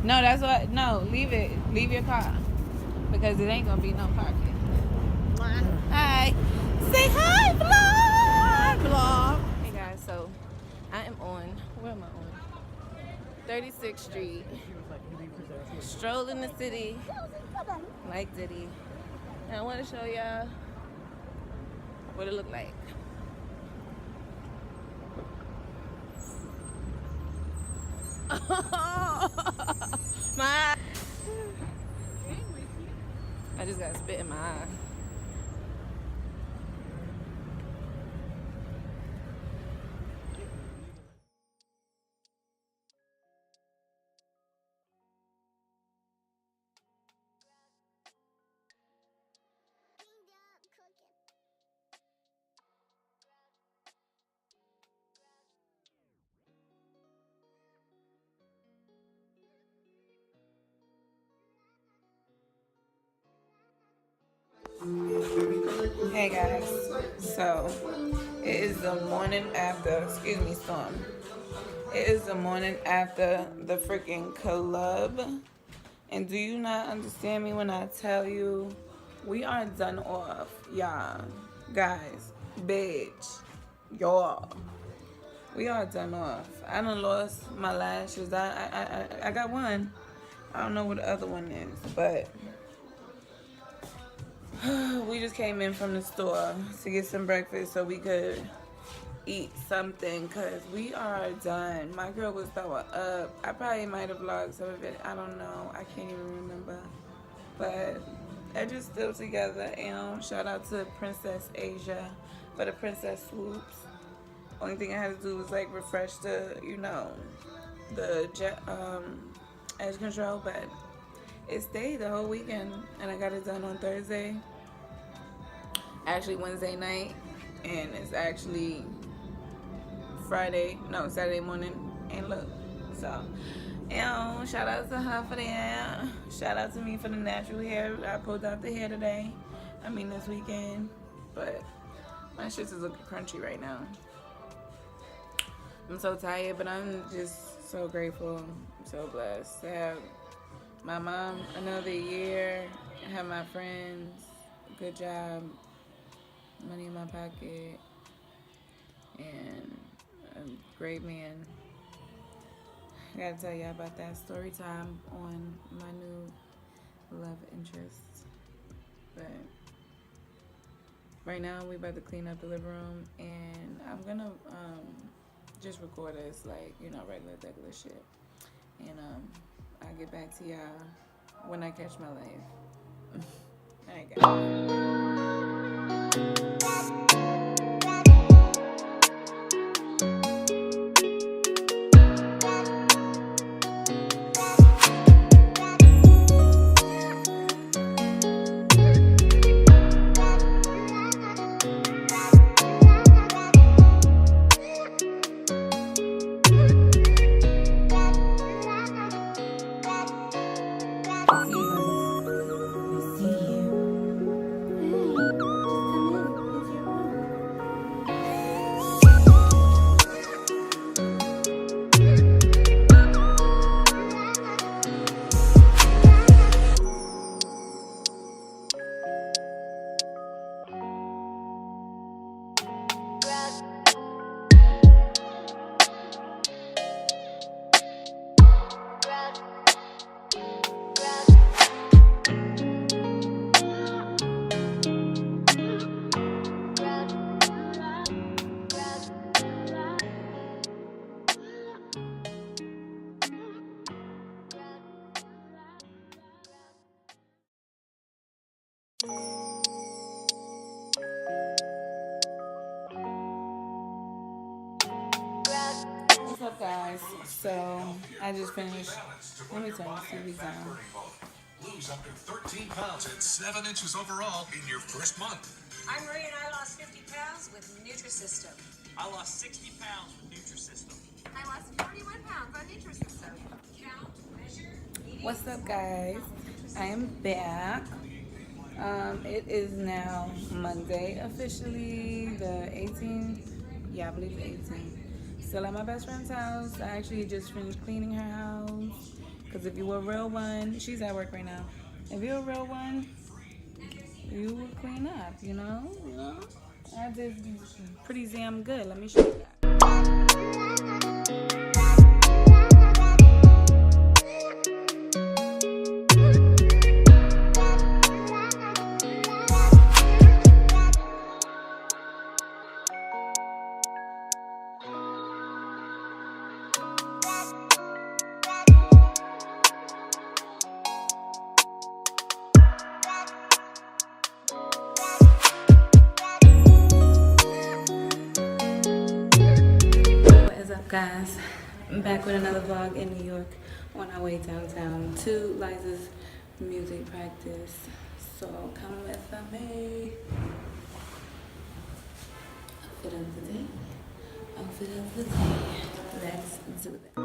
No, that's what. No, leave it. Leave your car because it ain't gonna be no parking. Hi. Say hi, vlog. Hey guys, so I am on. Where am I on? 36th Street. Strolling the city like Diddy. And I want to show y'all what it look like. My eye. I just got spit in my eye. Hey guys, so it is the morning after, excuse me, Storm. It is the morning after the freaking club. And do you not understand me when I tell you we are done off, y'all, guys, bitch, y'all. We are done off. I done lost my lashes. I got one. I don't know what the other one is, but we just came in from the store to get some breakfast so we could eat something because we are done. My girl was throwing up. I probably might have vlogged some of it. I don't know. I can't even remember. But they're just still together. And shout out to Princess Asia for the princess swoops. Only thing I had to do was like refresh the, you know, the edge control, but it stayed the whole weekend, and I got it done on Thursday, actually Wednesday night, and it's actually Saturday morning, and look, so, shout out to her for that, shout out to me for the natural hair. I pulled out the hair today, this weekend, but my shit is looking crunchy right now. I'm so tired, but I'm just so grateful, I'm so blessed to have my mom another year, have my friends, good job, money in my pocket, and a great man. I gotta tell y'all about that story time on my new love interest. But right now we about to clean up the living room, and I'm gonna just record us like, you know, regular shit. And I'll get back to y'all when I catch my life. Alright, guys. What's up, guys? So I just finished. Let me turn the TV down. Lose up to 13 pounds and 7 inches overall in your first month. I'm Marie, and I lost 50 pounds with Nutrisystem. I lost 60 pounds with Nutrisystem. I lost 41 pounds on Nutrisystem. Count, measure, eat. What's up, guys? I am back. It is now Monday, officially the 18th. Yeah, I believe the 18th. Still at my best friend's house. I actually just finished cleaning her house, Because if you a real one, she's at work right now. If you're a real one, you will clean up, you know? I just be pretty damn good. Let me show you that. Guys, I'm back with another vlog in New York on our way downtown to Liza's music practice. So come with me. Outfit of the day. Outfit of the day. Let's do that.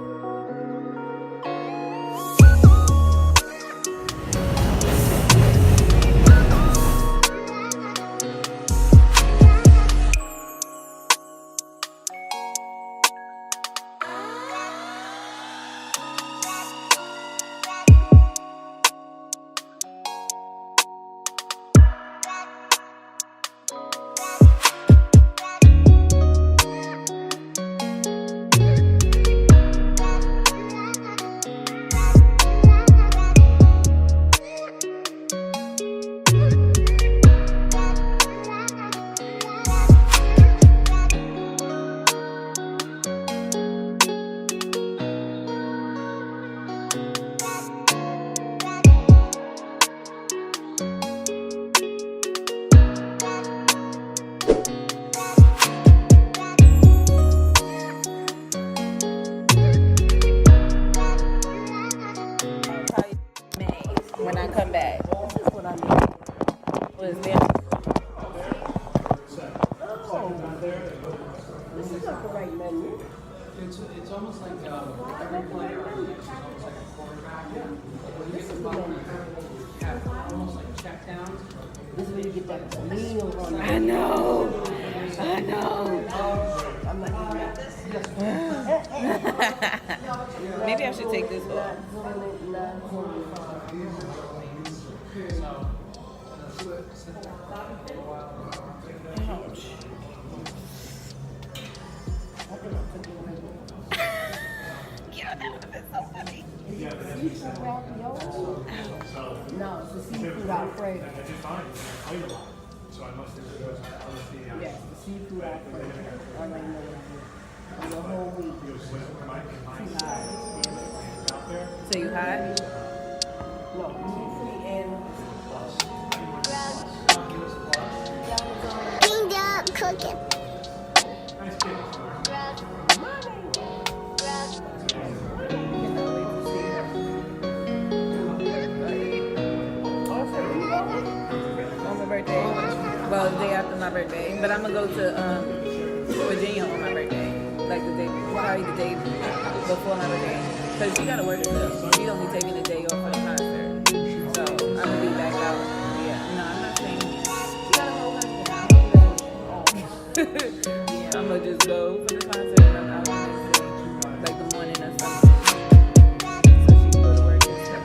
When I come back, this is what I need. What is there? This is not the right menu. It's almost like every player is almost like a quarterback. When you get the ball, you have almost like check downs. This is where you get that lean over on I know. I'm not eating that. Maybe I should take this off. Ouch. Yeah, that would have been so funny. Seafood ravioli? No, it's the seafood Alfredo. Yes, the seafood Alfredo. I like know on the whole week. Too high. So you hot? No, seafood and Cleaned up cooking. On my birthday. Well, the day after my birthday. But I'm gonna go to Virginia on my birthday. Like the day, probably the day before my birthday. Cause she gotta work still. She only taking a day off for the concert. So I'm gonna be back out. Yeah, no, I'm not saying she got a whole husband. I'm gonna just go for the concert and I'm out the next day, like the morning or something. So she can go to work and stuff.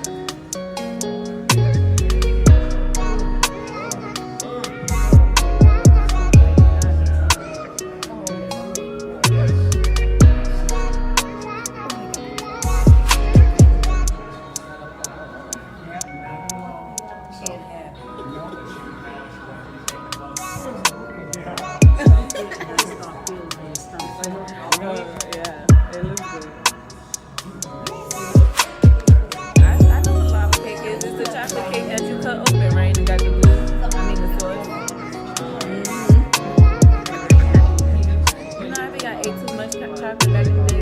Yeah, it looks good. I know what lava cake is. It's the chocolate cake that you cut open, right? And got the glue. I mean the sauce. You know, I think I ate too much chocolate back in the day.